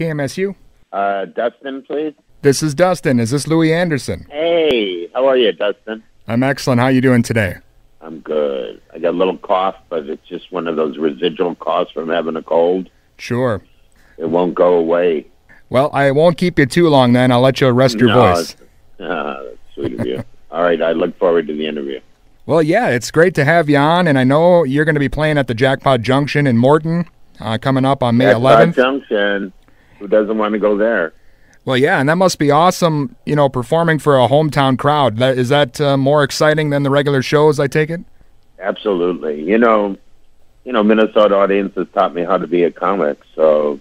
KMSU? Dustin, please. This is Dustin. Is this Louie Anderson? Hey, how are you, Dustin? I'm excellent. How you doing today? I'm good. I got a little cough, but it's just one of those residual coughs from having a cold. Sure. It won't go away. Well, I won't keep you too long then. I'll let you rest your voice. That's sweet of you. All right, I look forward to the interview. Well, yeah, it's great to have you on, and I know you're going to be playing at the Jackpot Junction in Morton coming up on May 11th. Junction. Who doesn't want to go there? Well, yeah, and that must be awesome, performing for a hometown crowd. Is that more exciting than the regular shows, I take it? Absolutely. Minnesota audience has taught me how to be a comic, so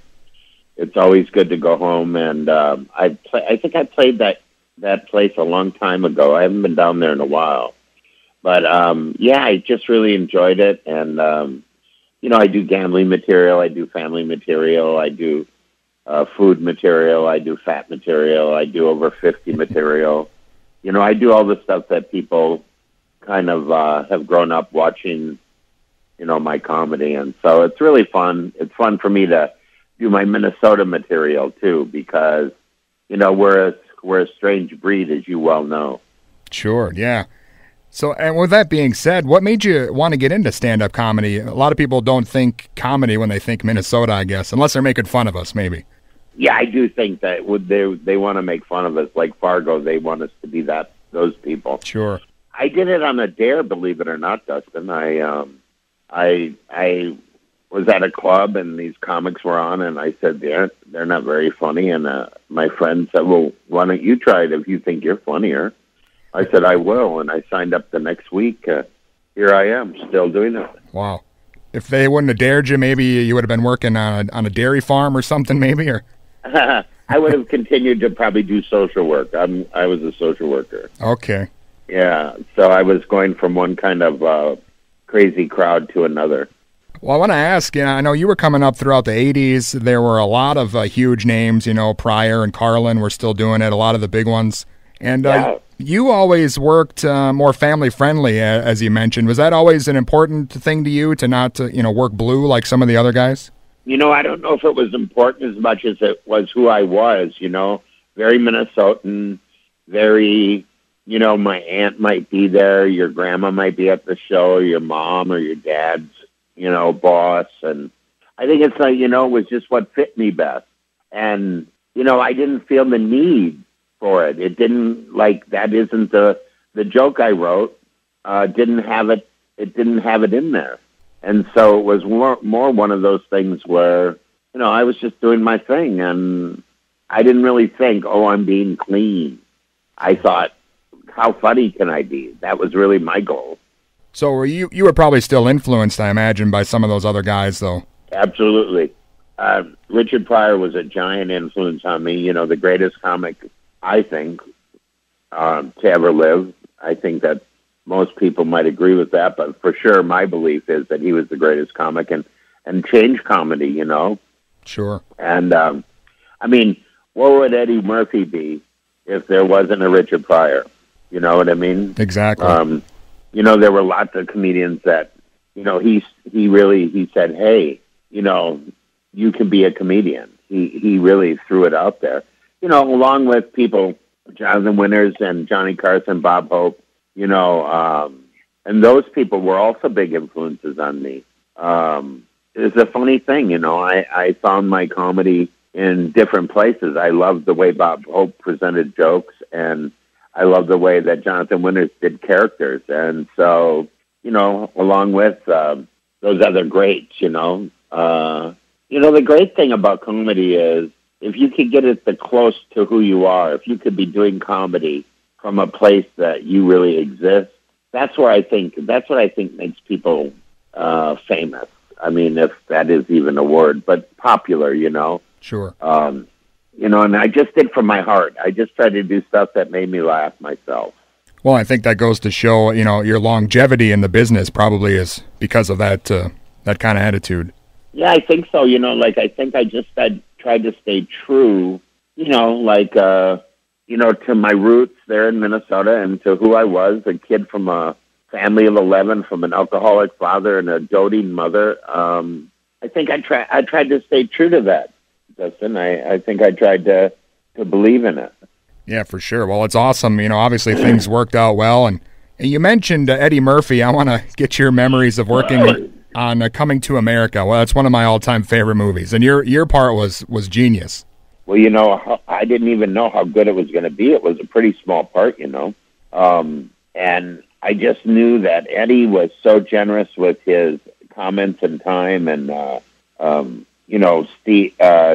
it's always good to go home. And I think I played that place a long time ago. I haven't been down there in a while. But, I just really enjoyed it. And, I do gambling material. I do family material. I do food material. I do fat material. I do over 50 material. I do all the stuff that people kind of have grown up watching, my comedy. And so it's really fun. It's fun for me to do my Minnesota material, too, because, we're a strange breed, as you well know. Sure, yeah. So, and with that being said, what made you want to get into stand-up comedy? A lot of people don't think comedy when they think Minnesota, I guess, unless they're making fun of us, maybe. Yeah, I do think that they want to make fun of us. Like Fargo, they want us to be those people. Sure. I did it on a dare, believe it or not, Dustin. I was at a club and these comics were on, and I said they're not very funny. And my friend said, "Well, why don't you try it if you think you're funnier?" I said, I will, and I signed up the next week. Here I am, still doing it. Wow. If they wouldn't have dared you, maybe you would have been working on a dairy farm or something, maybe? Or I would have continued to probably do social work. I was a social worker. Okay. Yeah, so I was going from one kind of crazy crowd to another. Well, I want to ask, I know you were coming up throughout the 80s. There were a lot of huge names, Pryor and Carlin were still doing it, a lot of the big ones. And you always worked more family-friendly, as you mentioned. Was that always an important thing to you, to not, work blue like some of the other guys? I don't know if it was important as much as it was who I was, very Minnesotan, very, my aunt might be there, your grandma might be at the show, your mom or your dad's, boss. And I think it's like, it was just what fit me best. And, I didn't feel the need for it. It didn't, that isn't the joke I wrote, didn't have it in there. And so it was more one of those things where, I was just doing my thing, and I didn't really think, I'm being clean. I thought, how funny can I be? That was really my goal. So were you were probably still influenced, I imagine, by some of those other guys, though. Absolutely. Richard Pryor was a giant influence on me, the greatest comic, I think, to ever live. I think that most people might agree with that, but for sure my belief is that he was the greatest comic and changed comedy, Sure. And, what would Eddie Murphy be if there wasn't a Richard Pryor? You know what I mean? Exactly. There were lots of comedians that, he said, hey, you can be a comedian. He really threw it out there. Along with people, Jonathan Winters and Johnny Carson, Bob Hope, and those people were also big influences on me. It's a funny thing, I found my comedy in different places. I loved the way Bob Hope presented jokes, and I loved the way that Jonathan Winters did characters. And so, along with those other greats, the great thing about comedy is, if you could get it close to who you are, if you could be doing comedy from a place that you really exist, that's what I think makes people famous. I mean, if that is even a word, but popular, Sure. And I just did from my heart. I just tried to do stuff that made me laugh myself. Well, I think that goes to show, your longevity in the business probably is because of that kind of attitude. Yeah, I think so. I think I just tried to stay true, to my roots there in Minnesota and to who I was, a kid from a family of 11, from an alcoholic father and a doting mother. I think I tried to stay true to that, Justin. I think I tried to believe in it. Yeah, for sure. Well, it's awesome. Obviously things worked out well. And you mentioned Eddie Murphy. I want to get your memories of working on Coming to America. Well, that's one of my all-time favorite movies. And your part was genius. Well, I didn't even know how good it was going to be. It was a pretty small part, and I just knew that Eddie was so generous with his comments and time. And,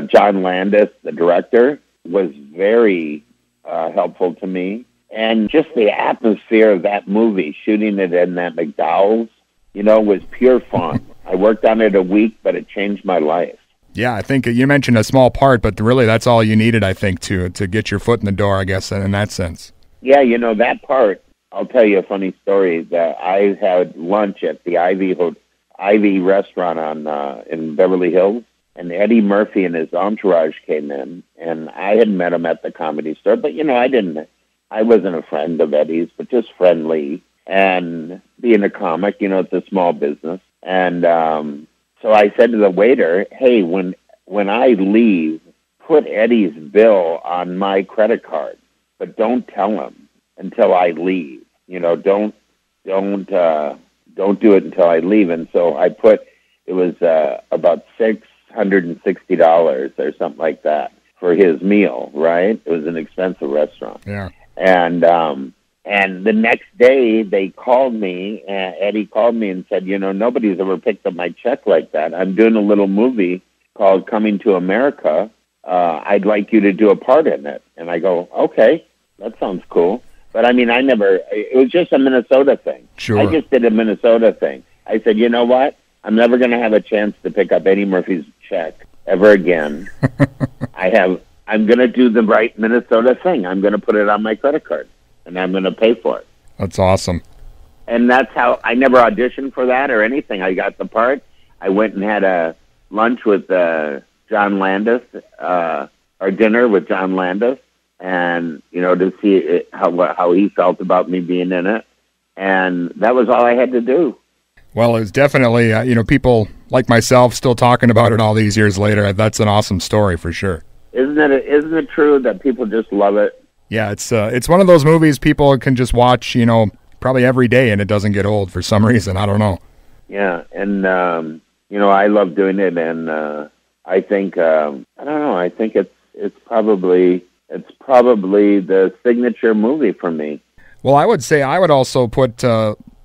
John Landis, the director, was very helpful to me. And just the atmosphere of that movie, shooting it in that McDowell's, was pure fun. I worked on it a week, but it changed my life. Yeah, I think you mentioned a small part, but really that's all you needed, I think, to get your foot in the door, I guess, in that sense. Yeah, that part, I'll tell you a funny story. That I had lunch at the Ivy restaurant in Beverly Hills, and Eddie Murphy and his entourage came in, and I had met him at the Comedy Store, but, I wasn't a friend of Eddie's, but just friendly. And being a comic, it's a small business. And so I said to the waiter, hey, when I leave, put Eddie's bill on my credit card, but don't tell him until I leave. Don't do it until I leave. And so I put, it was about $660 or something like that for his meal, right? It was an expensive restaurant. Yeah. And the next day they called me, Eddie called me and said, nobody's ever picked up my check like that. I'm doing a little movie called Coming to America. I'd like you to do a part in it. And I go, okay, that sounds cool. But it was just a Minnesota thing. Sure. I just did a Minnesota thing. I said, you know what? I'm never going to have a chance to pick up Eddie Murphy's check ever again. I'm going to do the right Minnesota thing. I'm going to put it on my credit card, and I'm going to pay for it. That's awesome. And that's how I never auditioned for that or anything. I got the part. I went and had a lunch with John Landis, or dinner with John Landis, and, to see how he felt about me being in it. And that was all I had to do. Well, it's definitely, people like myself still talking about it all these years later. That's an awesome story for sure. Isn't it true that people just love it? Yeah, it's one of those movies people can just watch, probably every day, and it doesn't get old for some reason. I don't know. Yeah, and I love doing it, and I think I don't know. I think it's probably the signature movie for me. Well, I would say I would also put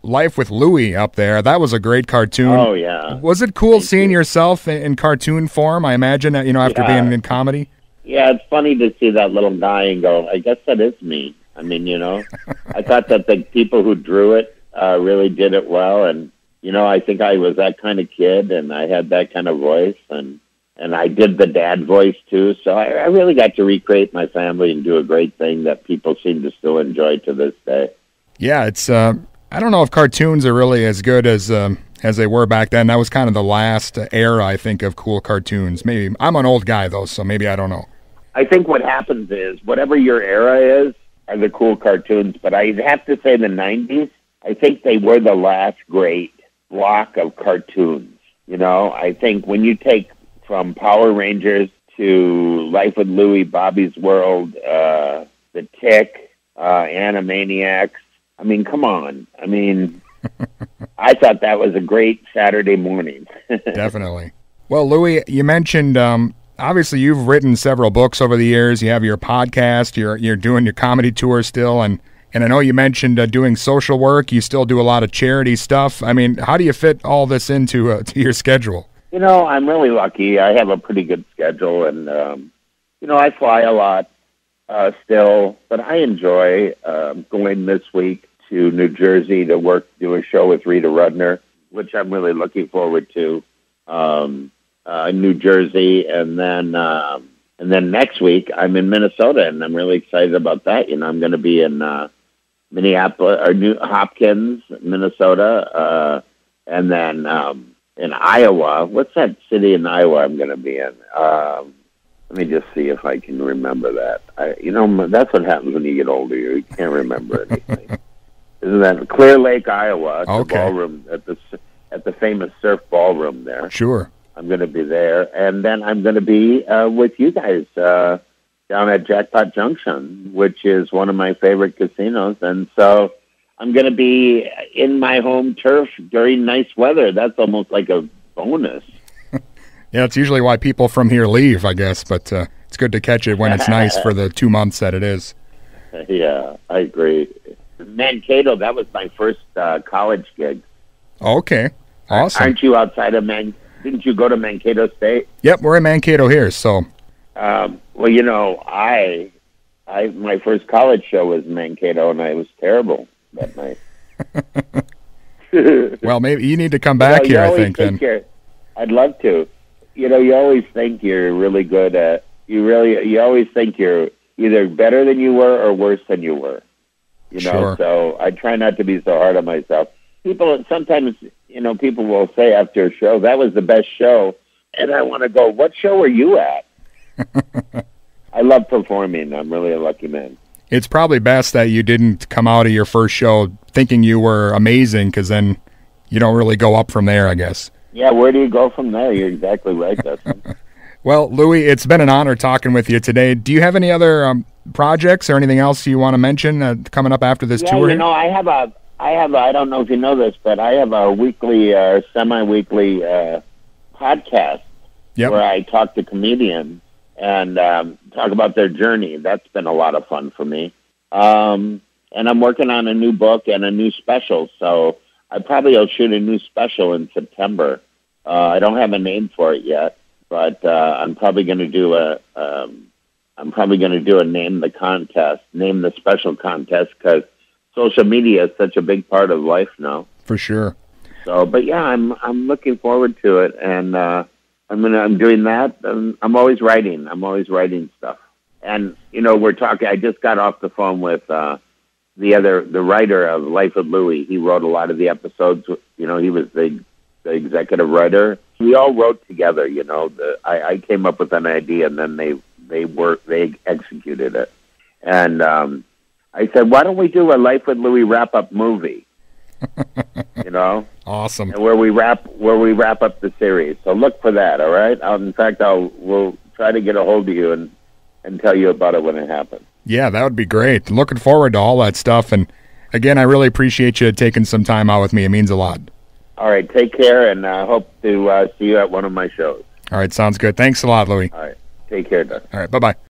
Life with Louie up there. That was a great cartoon. Oh yeah. Was it cool seeing yourself in cartoon form? I imagine after being in comedy. Yeah, it's funny to see that little guy and go, I guess that is me. I thought that the people who drew it really did it well. And, I think I was that kind of kid, and I had that kind of voice, and I did the dad voice too. So I really got to recreate my family and do a great thing that people seem to still enjoy to this day. Yeah, it's, I don't know if cartoons are really as good as they were back then. That was kind of the last era, I think, of cool cartoons. Maybe I'm an old guy, though, so maybe I don't know. I think what happens is whatever your era is are the cool cartoons, but I'd have to say the 90s, I think they were the last great block of cartoons. I think when you take from Power Rangers to Life with Louie, Bobby's World, The Tick, Animaniacs, come on. I thought that was a great Saturday morning. Definitely. Well, Louie, you mentioned obviously you've written several books over the years. You have your podcast. You're doing your comedy tour still, and I know you mentioned doing social work. You still do a lot of charity stuff. How do you fit all this into to your schedule? I'm really lucky. I have a pretty good schedule, and I fly a lot still, but I enjoy going this week to New Jersey to do a show with Rita Rudner, which I'm really looking forward to. New Jersey, and then next week I'm in Minnesota, and I'm really excited about that. I'm going to be in Minneapolis or New Hopkins, Minnesota, and then in Iowa. What's that city in Iowa I'm going to be in? Let me just see if I can remember that. That's what happens when you get older. You can't remember anything. Isn't that Clear Lake, Iowa? It's okay. The ballroom at the famous surf ballroom there. Sure. I'm going to be there. And then I'm going to be with you guys down at Jackpot Junction, which is one of my favorite casinos. And so I'm going to be in my home turf during nice weather. That's almost like a bonus. Yeah, it's usually why people from here leave, I guess, but it's good to catch it when it's nice for the 2 months that it is. Yeah, I agree. Mankato, that was my first college gig. Okay, awesome. Aren't you outside of Didn't you go to Mankato State? Yep, we're in Mankato here, so. Well, you know, my first college show was in Mankato, and I was terrible that night. Well, maybe you need to come back here, I think, then. I'd love to. You know, you always think you're really good at, you always think you're either better than you were or worse than you were. You know, Sure. So I try not to be so hard on myself. Sometimes, you know, people will say after a show, that was the best show. And I want to go, what show were you at? I love performing. I'm really a lucky man. It's probably best that you didn't come out of your first show thinking you were amazing, because then you don't really go up from there, I guess. Yeah, where do you go from there? You're exactly right, Dustin. Well, Louie, it's been an honor talking with you today. Do you have any other projects or anything else you want to mention coming up after this tour? You know, I don't know if you know this, but I have a weekly, semi-weekly podcast where I talk to comedians and talk about their journey. That's been a lot of fun for me. And I'm working on a new book and a new special, so I probably will shoot a new special in September. I don't have a name for it yet, but I'm probably going to do a name the special contest, because social media is such a big part of life now. For sure. So, but yeah, I'm looking forward to it, and I'm doing that. And I'm always writing stuff. And you know, I just got off the phone with the writer of Life of Louie. He wrote a lot of the episodes. You know, he was the executive writer. We all wrote together. You know, I came up with an idea, and then they executed it. And I said, why don't we do a Life with Louie wrap-up movie? You know, awesome. And where we wrap up the series. So look for that. All right. We'll try to get a hold of you and tell you about it when it happens. Yeah, that would be great. Looking forward to all that stuff. And again, I really appreciate you taking some time out with me. It means a lot. All right. Take care, and I hope to see you at one of my shows. All right. Sounds good. Thanks a lot, Louie. All right. Take care, Doug. All right. Bye-bye.